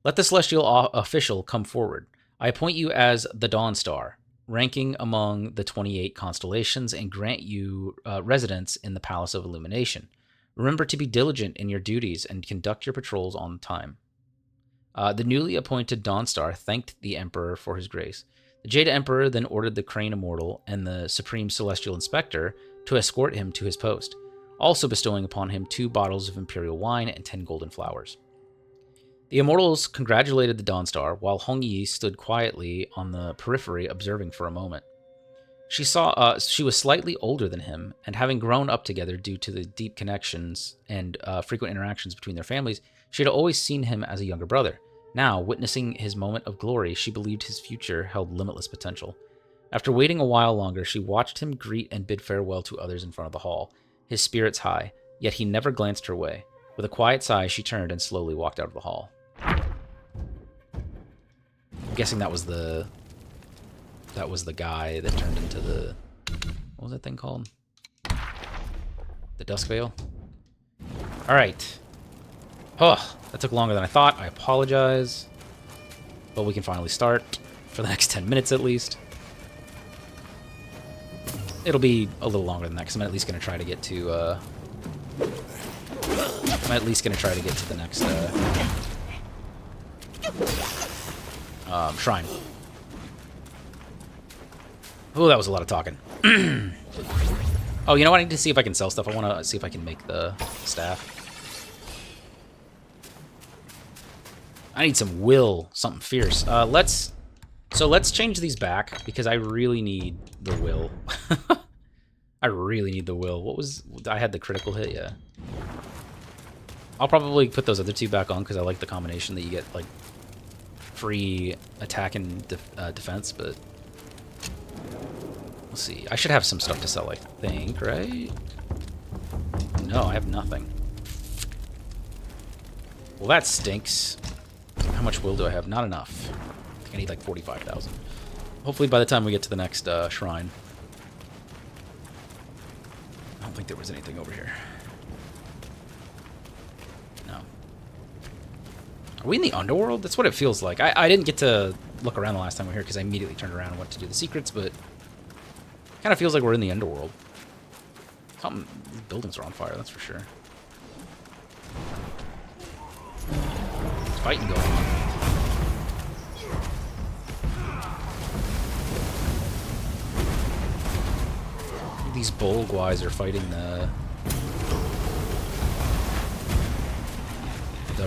"Let the celestial official come forward. I appoint you as the Dawn Star, ranking among the 28 constellations, and grant you residence in the Palace of Illumination. Remember to be diligent in your duties and conduct your patrols on time." The newly appointed Dawn Star thanked the Emperor for his grace. The Jade Emperor then ordered the Crane Immortal and the Supreme Celestial Inspector to escort him to his post, also bestowing upon him 2 bottles of Imperial wine and 10 golden flowers. The Immortals congratulated the Dawn Star, while Hong Yi stood quietly on the periphery observing for a moment. She was slightly older than him, and having grown up together due to the deep connections and frequent interactions between their families, she had always seen him as a younger brother. Now, witnessing his moment of glory, she believed his future held limitless potential. After waiting a while longer, she watched him greet and bid farewell to others in front of the hall, his spirits high, yet he never glanced her way. With a quiet sigh, she turned and slowly walked out of the hall. I'm guessing that was the guy that turned into the... What was that thing called? The Dusk Veil? Alright. Oh, that took longer than I thought. I apologize. But we can finally start for the next 10 minutes at least. It'll be a little longer than that because I'm at least going to try to get to... the next shrine. Oh, that was a lot of talking. Oh, you know what? I need to see if I can sell stuff. I want to see if I can make the staff. I need some will, something fierce. Let's So let's change these back, because I really need the will. I really need the will. What was... I had the critical hit, yeah. I'll probably put those other two back on, because I like the combination that you get, like, free attack and defense, but... Let's see. I should have some stuff to sell, I think, right? No, I have nothing. Well, that stinks. How much will do I have? Not enough. I think I need like 45,000. Hopefully by the time we get to the next shrine. I don't think there was anything over here. No. Are we in the underworld? That's what it feels like. I didn't get to look around the last time we were here because I immediately turned around and went to do the secrets, but it kind of feels like we're in the underworld. Something, these buildings are on fire, that's for sure. There's fighting going on. These bull guys are fighting the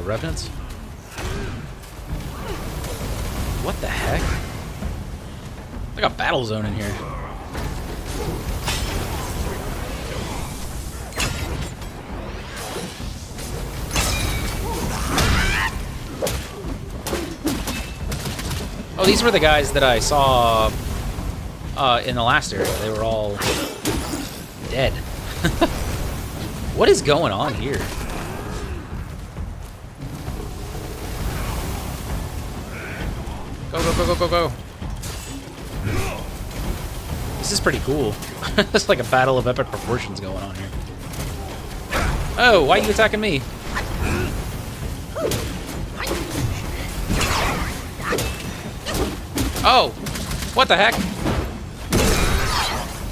revenants. What the heck? Like a battle zone in here. Oh, these were the guys that I saw in the last area. They were all dead. What is going on here? Go, go, go, go, go, go. This is pretty cool. It's like a battle of epic proportions going on here. Oh, why are you attacking me? Oh, what the heck?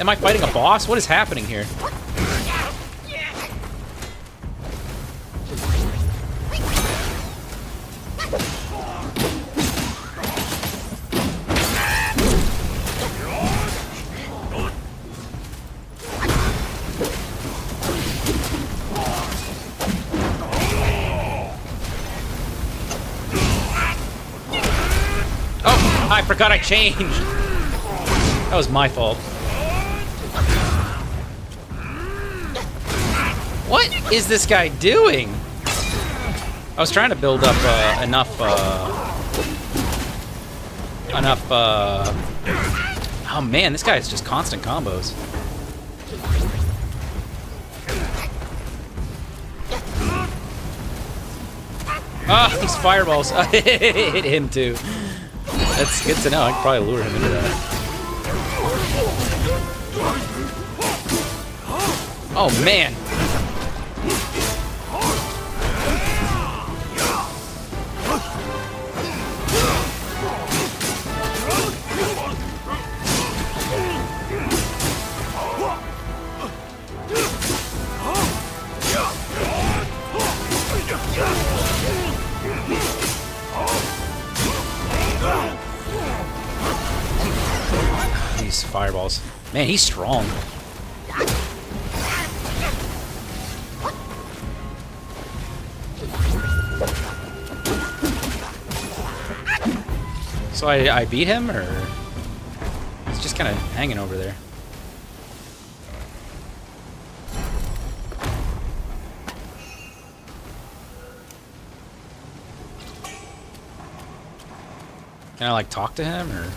Am I fighting a boss? What is happening here? Oh, I forgot I changed. That was my fault. What is this guy doing? I was trying to build up enough. Oh man, this guy is just constant combos. Ah, these fireballs. Hit him too. That's good to know. I could probably lure him into that. Oh man. These fireballs. Man, he's strong. So I beat him, or he's just kind of hanging over there? Can I like talk to him, or?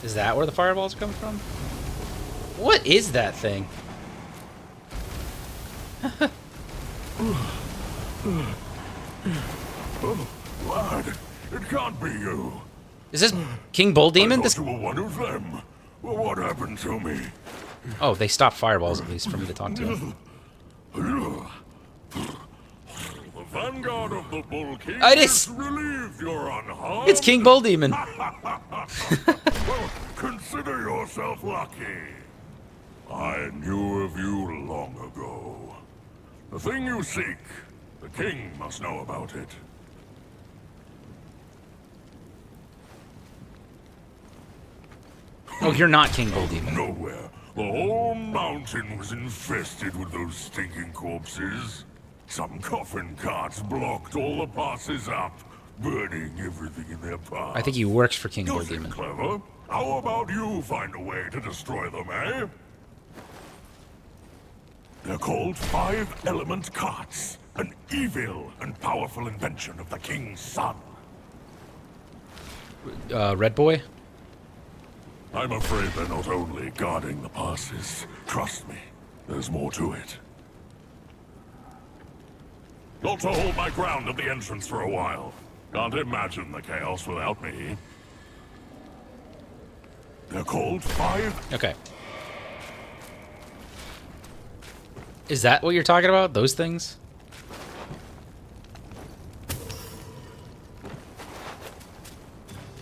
Is that where the fireballs are coming from? What is that thing? Oh, lad, it can't be you. Is this King Bull Demon? I thought you were one of them. Well, what happened to me? Oh, they stopped fireballs at least for me to talk to him. The vanguard of the Bull King It is. is relieved you're unharmed. It's King Bull Demon. Well, consider yourself lucky. I knew of you long ago. The thing you seek, the king must know about it. Oh, you're not King Bull Demon. Nowhere. The whole mountain was infested with those stinking corpses. Some coffin carts blocked all the passes up, burning everything in their path. I think he works for King Bull You think Demon. clever? How about you find a way to destroy them, eh? They're called 5-element carts, an evil and powerful invention of the king's son. Red Boy? I'm afraid they're not only guarding the passes. Trust me, there's more to it. Got to hold my ground at the entrance for a while. Can't imagine the chaos without me. They're called 5... Okay. Is that what you're talking about? Those things?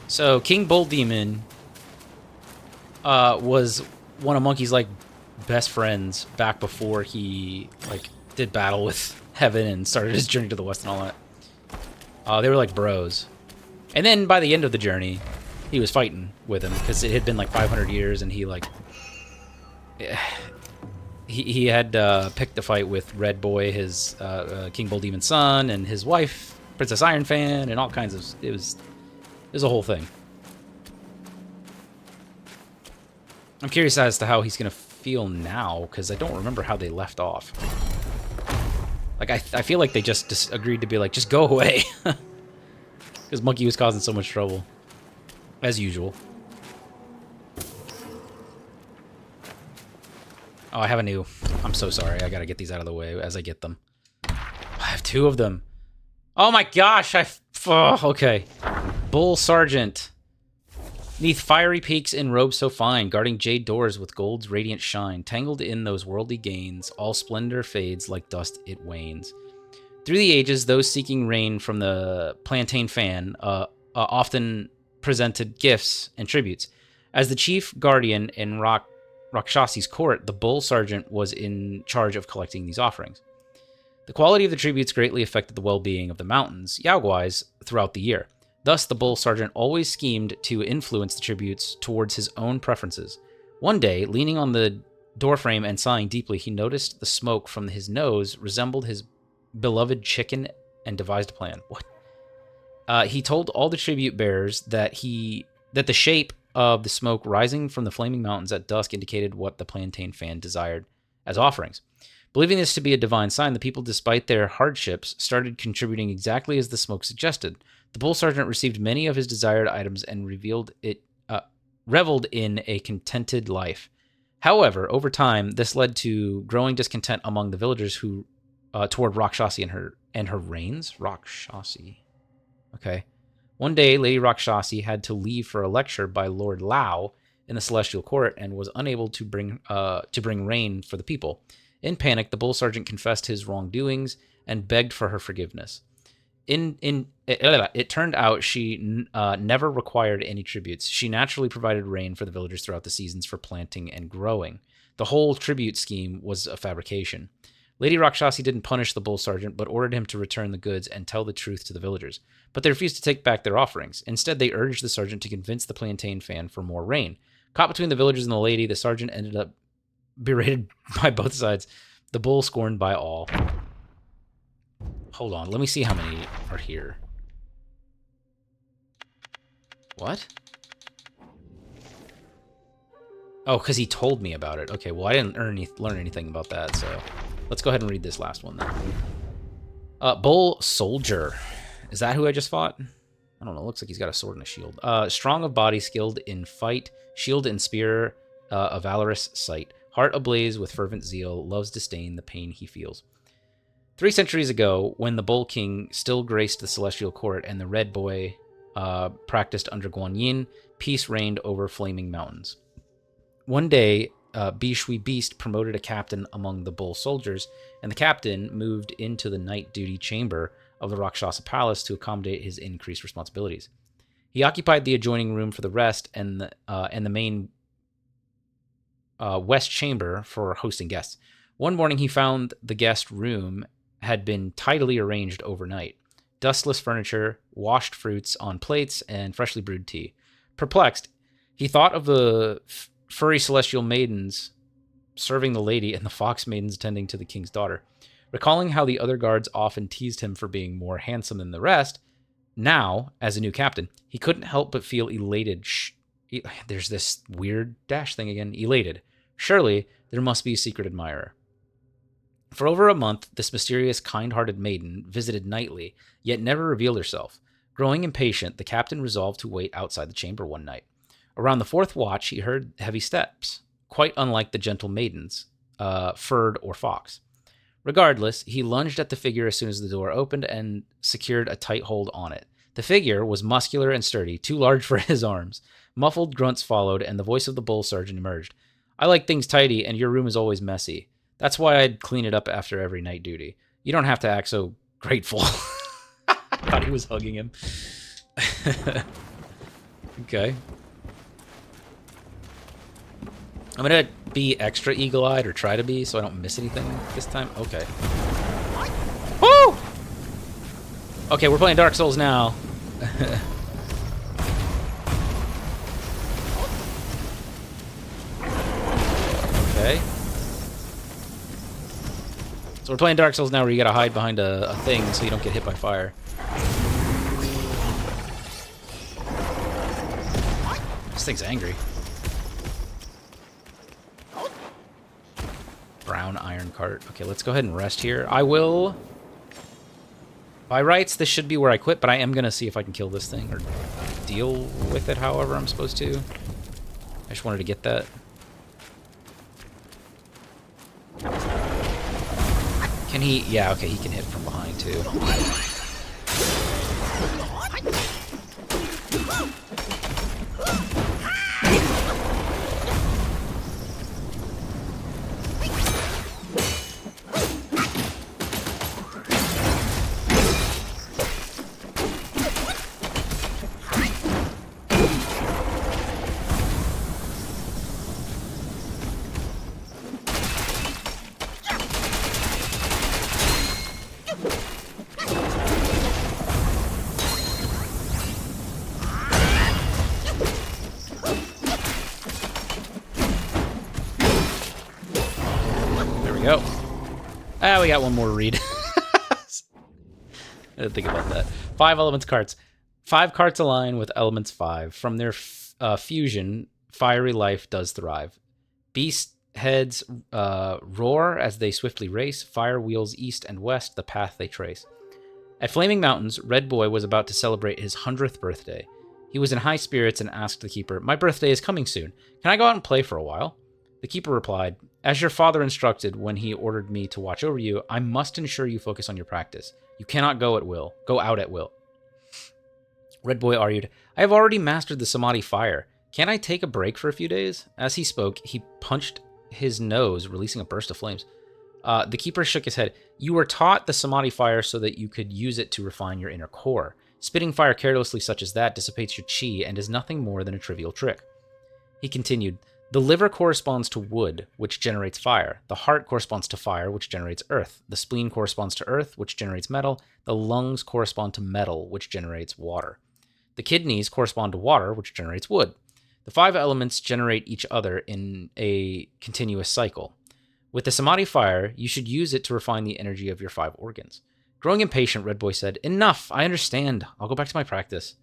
So, King Bull Demon was one of Monkey's, like, best friends back before he, like, did battle with Heaven and started his journey to the west and all that. They were, like, bros. And then, by the end of the journey, he was fighting with him, because it had been, like, 500 years, and he, like... He had picked a fight with Red Boy, his King Bull Demon's son, and his wife, Princess Iron Fan, and all kinds of... It was a whole thing. I'm curious as to how he's going to feel now, because I don't remember how they left off. Like, I feel like they just agreed to be like, just go away. Because Monkey was causing so much trouble. As usual. Oh, I have a new... I'm so sorry. I gotta get these out of the way as I get them. I have 2 of them. Oh my gosh! Oh, okay. Bull Sergeant. Neath fiery peaks in robes so fine, guarding jade doors with gold's radiant shine, tangled in those worldly gains, all splendor fades like dust it wanes. Through the ages, those seeking rain from the plantain fan often presented gifts and tributes. As the chief guardian in Rakshasi's court, the Bull Sergeant was in charge of collecting these offerings. The quality of the tributes greatly affected the well-being of the mountains, Yaoguais, throughout the year. Thus, the Bull Sergeant always schemed to influence the tributes towards his own preferences. One day, leaning on the doorframe and sighing deeply, he noticed the smoke from his nose resembled his beloved chicken and devised a plan. What? He told all the tribute bearers that the shape of the smoke rising from the flaming mountains at dusk indicated what the plantain fan desired as offerings. Believing this to be a divine sign, the people, despite their hardships, started contributing exactly as the smoke suggested. The Bull Sergeant received many of his desired items and reveled in a contented life. However, over time, this led to growing discontent among the villagers who toward Rakshasi and her reigns. Rakshasi. Okay. One day, Lady Rakshasi had to leave for a lecture by Lord Lao in the Celestial Court and was unable to bring rain for the people. In panic, the Bull Sergeant confessed his wrongdoings and begged for her forgiveness. It turned out she never required any tributes. She naturally provided rain for the villagers throughout the seasons for planting and growing. The whole tribute scheme was a fabrication. Lady Rakshasi didn't punish the Bull Sergeant, but ordered him to return the goods and tell the truth to the villagers. But they refused to take back their offerings. Instead, they urged the sergeant to convince the plantain fan for more rain. Caught between the villagers and the lady, the sergeant ended up berated by both sides. The bull scorned by all. Hold on, let me see how many are here. What? Oh, because he told me about it. Okay, well, I didn't learn anything about that, so let's go ahead and read this last one then. Bull Soldier. Is that who I just fought? I don't know. Looks like he's got a sword and a shield. Strong of body, skilled in fight, shield and spear, a valorous sight. Heart ablaze with fervent zeal, loves disdain the pain he feels. 3 centuries ago, when the Bull King still graced the Celestial Court and the Red Boy practiced under Guan Yin, peace reigned over flaming mountains. One day, Bishui Beast promoted a captain among the Bull soldiers, and the captain moved into the night duty chamber of the Rakshasa Palace to accommodate his increased responsibilities. He occupied the adjoining room for the rest and the main west chamber for hosting guests. One morning, he found the guest room had been tidily arranged overnight. Dustless furniture, washed fruits on plates, and freshly brewed tea. Perplexed, he thought of the furry celestial maidens serving the lady and the fox maidens attending to the king's daughter. Recalling how the other guards often teased him for being more handsome than the rest, now, as a new captain, he couldn't help but feel elated. There's this weird dash thing again. Elated. Surely, there must be a secret admirer. For over a month, this mysterious, kind-hearted maiden visited nightly, yet never revealed herself. Growing impatient, the captain resolved to wait outside the chamber one night. Around the fourth watch, he heard heavy steps, quite unlike the gentle maidens, Ferd or Fox. Regardless, he lunged at the figure as soon as the door opened and secured a tight hold on it. The figure was muscular and sturdy, too large for his arms. Muffled grunts followed, and the voice of the bull sergeant emerged. I like things tidy, and your room is always messy. That's why I'd clean it up after every night duty. You don't have to act so grateful. I thought he was hugging him. Okay. I'm gonna be extra eagle-eyed, or try to be, so I don't miss anything this time. Okay. Woo! Okay, we're playing Dark Souls now. Okay. So we're playing Dark Souls now where you gotta hide behind a thing so you don't get hit by fire. This thing's angry. Brown iron cart. Okay, let's go ahead and rest here. I will... By rights, this should be where I quit, but I am gonna see if I can kill this thing or deal with it however I'm supposed to. I just wanted to get that. Can he... Yeah, okay, he can hit from behind, too. Go. Ah, we got one more read. I didn't think about that. 5 elements carts. 5 carts align with elements 5. From their fusion, fiery life does thrive. Beast heads roar as they swiftly race. Fire wheels east and west, the path they trace. At Flaming Mountains, Red Boy was about to celebrate his 100th birthday. He was in high spirits and asked the keeper, "My birthday is coming soon. Can I go out and play for a while?" The keeper replied, "As your father instructed when he ordered me to watch over you, I must ensure you focus on your practice. You cannot go out at will." Red Boy argued, "I have already mastered the Samadhi fire. Can't I take a break for a few days?" As he spoke, he punched his nose, releasing a burst of flames. The keeper shook his head. "You were taught the Samadhi fire so that you could use it to refine your inner core. Spitting fire carelessly such as that dissipates your chi and is nothing more than a trivial trick." He continued, "The liver corresponds to wood, which generates fire. The heart corresponds to fire, which generates earth. The spleen corresponds to earth, which generates metal. The lungs correspond to metal, which generates water. The kidneys correspond to water, which generates wood. The 5 elements generate each other in a continuous cycle. With the Samadhi fire, you should use it to refine the energy of your 5 organs." Growing impatient, Red Boy said, "Enough, I understand. I'll go back to my practice."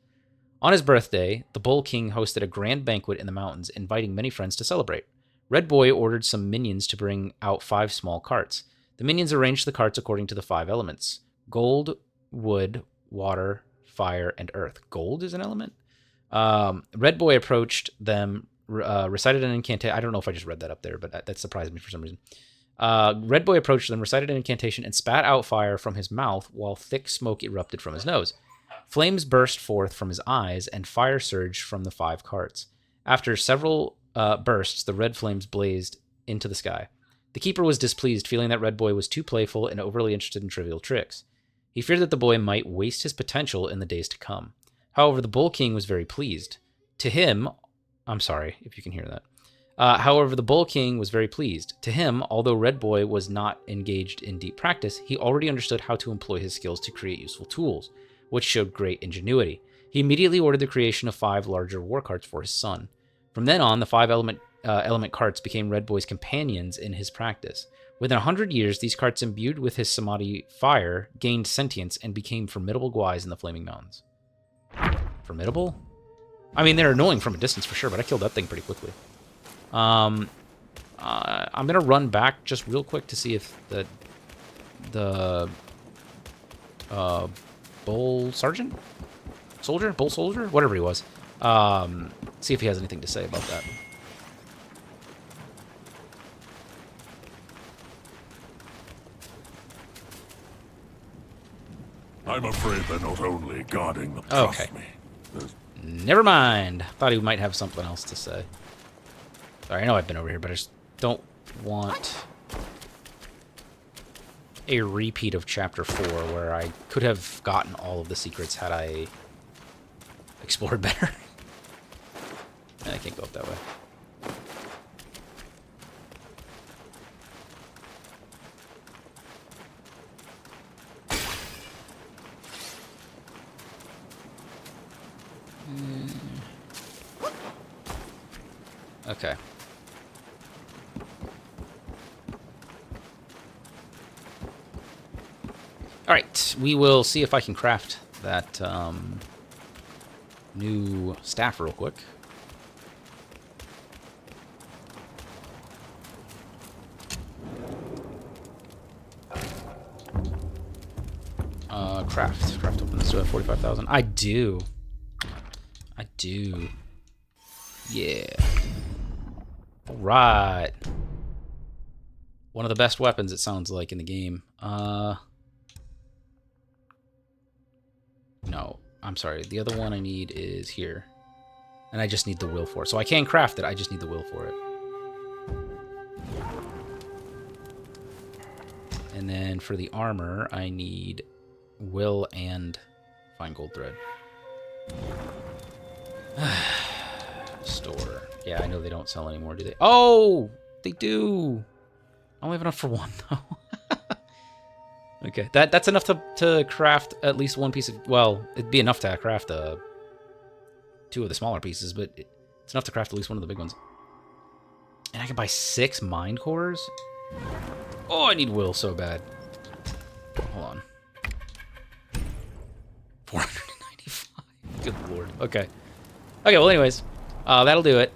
On his birthday, the Bull King hosted a grand banquet in the mountains, inviting many friends to celebrate. Red Boy ordered some minions to bring out 5 small carts. The minions arranged the carts according to the 5 elements: gold, wood, water, fire, and earth. Gold is an element? Red Boy approached them, recited an incantation. I don't know if I just read that up there, but that surprised me for some reason. Red Boy approached them, recited an incantation, and spat out fire from his mouth while thick smoke erupted from his nose. Flames burst forth from his eyes, and fire surged from the 5 carts. After several bursts, the red flames blazed into the sky. The keeper was displeased, feeling that Red Boy was too playful and overly interested in trivial tricks. He feared that the boy might waste his potential in the days to come. However, the Bull King was very pleased. To him, I'm sorry if you can hear that. However, the Bull King was very pleased. To him, although Red Boy was not engaged in deep practice, he already understood how to employ his skills to create useful tools, which showed great ingenuity. He immediately ordered the creation of 5 larger war carts for his son. From then on, the 5 element carts became Red Boy's companions in his practice. Within 100 years, these carts imbued with his samadhi fire gained sentience and became formidable guys in the Flaming Mountains. Formidable? I mean, they're annoying from a distance for sure, but I killed that thing pretty quickly. I'm going to run back just real quick to see if the bull sergeant? Soldier? Bull soldier? Whatever he was. See if he has anything to say about that. I'm afraid they're not only guarding the... Okay. Trust me. There's... Never mind. Thought he might have something else to say. Sorry, I know I've been over here, but I just don't want a repeat of Chapter 4, where I could have gotten all of the secrets had I explored better. I can't go up that way. Okay. Alright, we will see if I can craft that new staff real quick. Craft. Craft opens to 45,000. I do. I do. Yeah. Alright. One of the best weapons, it sounds like, in the game. No, I'm sorry. The other one I need is here. And I just need the will for it. So I can craft it, I just need the will for it. And then for the armor, I need will and fine gold thread. Store. Yeah, I know they don't sell anymore, do they? Oh! They do! I only have enough for one, though. Okay, that's enough to craft at least one piece of... Well, it'd be enough to craft two of the smaller pieces, but it's enough to craft at least one of the big ones. And I can buy 6 mind cores? Oh, I need will so bad. Hold on. 495. Good lord. Okay. Okay, well anyways, that'll do it.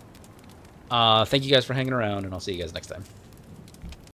Thank you guys for hanging around, and I'll see you guys next time.